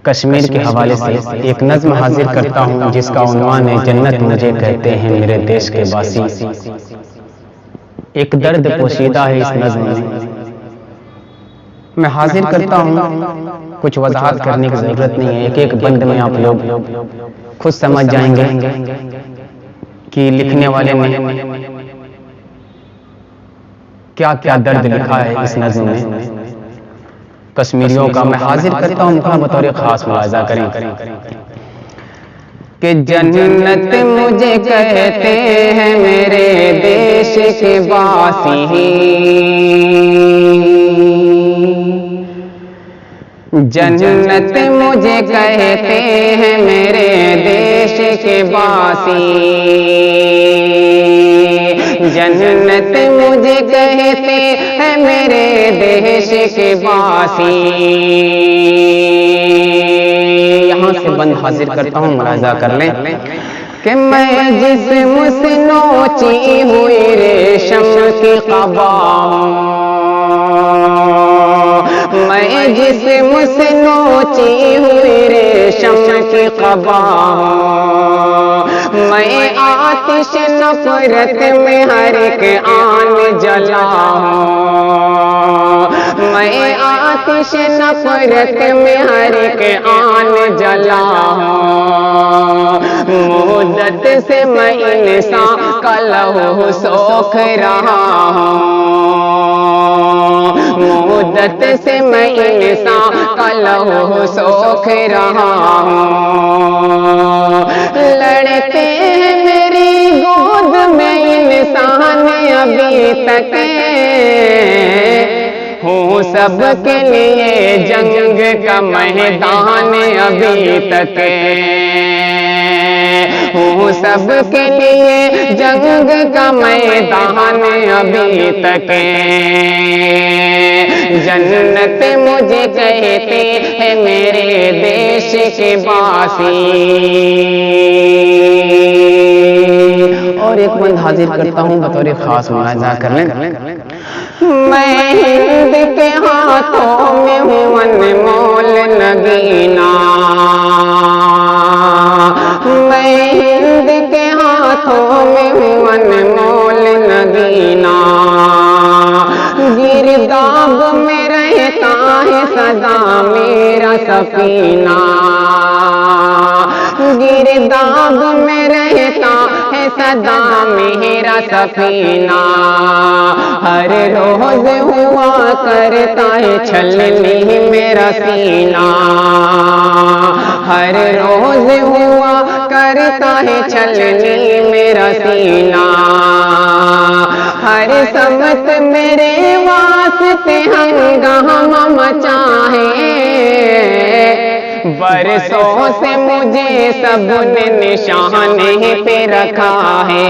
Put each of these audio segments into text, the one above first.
کشمیر کے حوالے سے ایک نظم حاضر کرتا ہوں جس کا عنوان ہے جنت مجھے کہتے ہیں میرے دیش کے باسی۔ ایک درد پوشیدہ ہے اس نظم میں حاضر کرتا ہوں، کچھ وضاحت کرنے کی ضرورت نہیں ہے، ایک ایک بند میں آپ لوگ خود سمجھ جائیں گے کہ لکھنے والے نے کیا کیا درد لکھا ہے اس نظم میں کشمیریوں کا۔ میں حاضر کرتا ہوں بطور خاص ملاحظہ کریں کہ جنت مجھے کہتے ہیں میرے دیش کے باسی، جنت مجھے کہتے ہیں میرے دیش کے باسی، جنت مجھے کہتے ہیں میرے دیش کے باسی۔ یہاں سے بند حاضر کرتا ہوں، ملاحظہ کر لیں کہ میں جسم سے نوچی ہوئی ریشم کی قبا ہوں، میں جسم سے نوچی ہوئی ریشم کی قبا ہوں، میں آتش نفرت میں ہر ایک آن جلا ہوں، میں آتش نفرت میں ہر ایک آن جلا ہوں، مدت سے میں انسان کا لہو سوکھ رہا ہوں، مدت سے میں انسان کا لہو سوکھ رہا ہوں، لڑتے ہیں میری گود میں انسان ابھی تک، ہوں سب کے لیے جنگ کا میدان ابھی تک، ہوں سب کے لیے جنگ کا میدان ابھی تک، جنت مجھے کہتے ہیں میرے دیش کے باسی۔ اور ایک بند حاضر کرتا ہوں بطور خاص ملاحظہ کر لیں، میں ہند کے ہاتھوں میں ہوں انمول نگینا، میں ہند کے ہاتھوں میں ہوں انمول نگینا، گرداب میں رہتا ہے سدا میرا سفینہ، گرداب میں رہتا ہے سدا میرا سفینہ، ہر روز ہوا کرتا ہے چھلنی میرا سینہ، ہر روز ہوا کرتا ہے چھلنی میرا سینہ، ہر سمت میرے واسطے ہنگامہ مچا ہے، برسوں سے مجھے سب نے نشانے پہ رکھا ہے،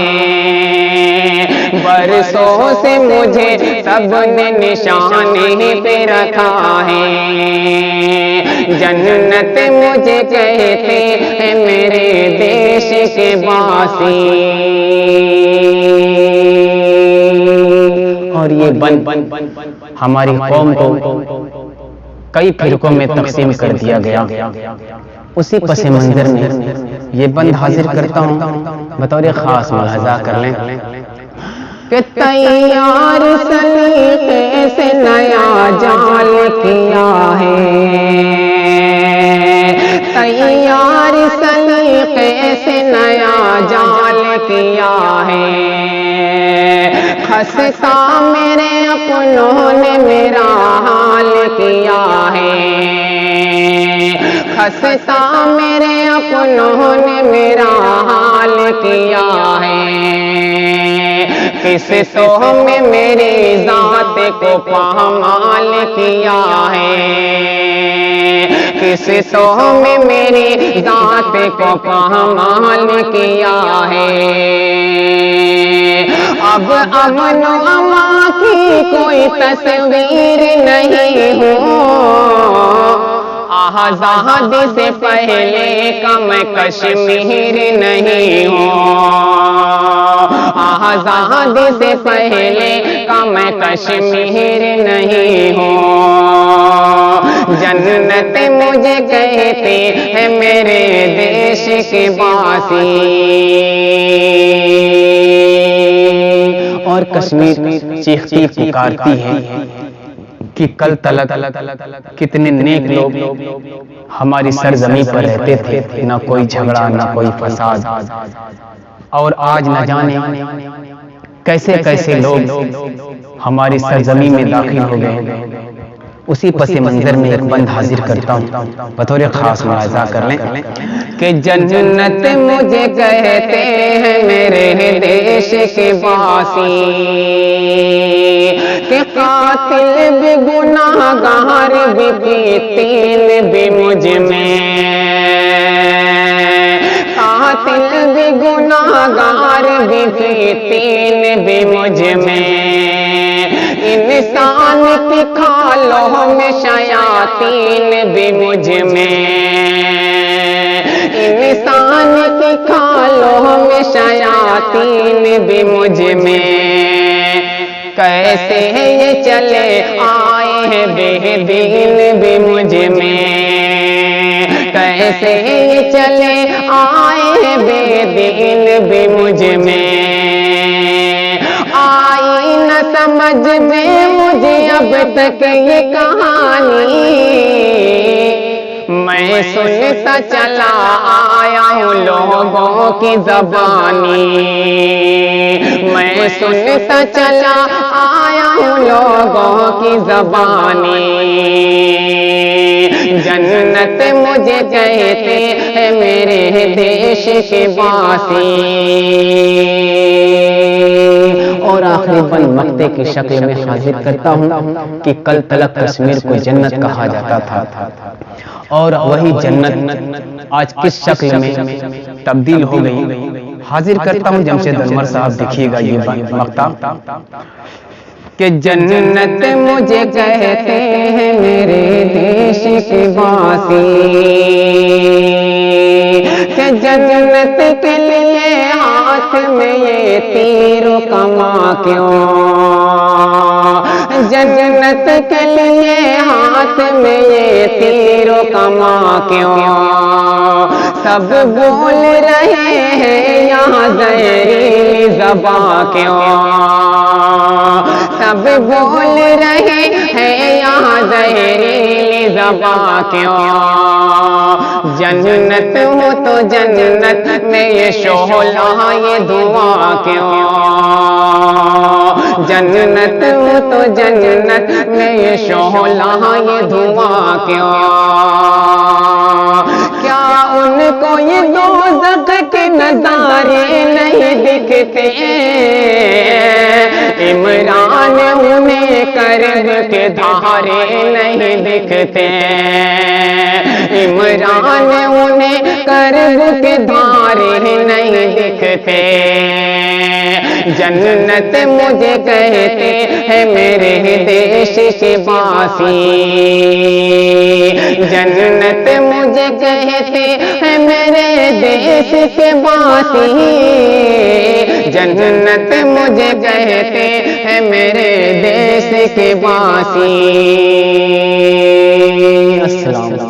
برسوں سے مجھے سب نے نشانے پہ رکھا ہے، جنت مجھے کہتے ہیں میرے دیش کے باسی۔ اور یہ بند ہماری قوم کو کئی فرقوں میں تقسیم کر دیا گیا، اسی پس منظر میں یہ بند حاضر کرتا ہوں بطور خاص ملاحظہ کر لیں کہ تیار سلیقے سے نیا جال کیا ہے، تیار سلیقے سے نیا جال کیا ہے، خستہ میرے اپنوں نے میرا حال کیا ہے، خستہ میرے اپنوں نے میرا حال کیا ہے، کس تو میں میری ذات کو پامال کیا ہے، کس تو میں میری ذات کو پامال کیا ہے، اب امن و امان کی کوئی تصویر نہیں ہوں، آزادی سے پہلے کا میں کشمیر نہیں ہوں، آزادی سے پہلے کا میں کشمیر نہیں ہوں، جنت مجھے کہتے ہیں میرے دیش کے باسی۔ اور کشمیر چیختی پکارتی ہے کہ کل تلک کتنے نیک لوگ ہماری سرزمین پر رہتے تھے، نہ کوئی جھگڑا نہ کوئی فساد، اور آج نہ جانے کیسے کیسے لوگ ہماری سرزمین میں داخل ہو گئے۔ اسی پس منظر میں ایک بند حاضر کرتا ہوں، بطور خاص ملاحظہ کر لیں کہ جنت مجھے کہتے ہیں میرے دیش کے باسی، کہ قاتل بھی گناہگار بھی تین بھی مجھ میں، قاتل بھی گناہگار بھی تین بھی مجھ میں، انسان کی کھالوں میں شیاطین بھی مجھ میں، انسان کی کھالوں میں شیاطین بھی مجھ میں، کیسے یہ چلے آئے ہیں بے دین بھی مجھ میں، کیسے یہ چلے آئے ہیں بے دین بھی مجھ میں، آئی نہ سمجھ میں مجھے اب تک یہ کہانی، میں سنتا چلا آیا ہوں لوگوں کی زبانی، میں سنتا چلا آیا ہوں لوگوں کی زبانی، جنت مجھے کہتے ہیں میرے دیش کے باسی۔ اور آخری بند مقطع کی شکل میں حاضر کرتا ہوں کہ کل تلک کشمیر کو جنت کہا جاتا تھا، اور وہی جنت آج کس شکل میں تبدیل ہو گئی۔ حاضر کرتا ہوں جمشید انور صاحب، دیکھیے گا یہ مقطع کہ جنت مجھے کہتے ہیں میرے دیش کی باسی، کہ جنت کے لیے ہاتھ میں یہ تیر و کما کیوں، جنت کے لیے ہاتھ میں یہ تیر و کما کیوں، سب بول رہے ہیں یہاں زہریلی زباں کیوں، سب بول رہے ہیں یہاں زہریلی زباں کیوں، جنت ہو تو جنت میں یہ شعلہ یہ دعا کیوں، جنت ہو تو جنت میں یہ شعلہ یہ دعا کیوں، کیا ان کو یہ دوزخ کے نظارے نہیں دکھتے، عمران انہیں کرب کے دھارے نہیں دکھتے، عمران انہیں کرب کے دھارے نہیں دکھتے، جنت مجھے کہتے ہیں میرے دیش کے باسی، جنت مجھے کہتے ہیں میرے دیش کے باسی، جنت مجھے کہتے ہیں میرے دیش کے باسی۔ السلام علیکم۔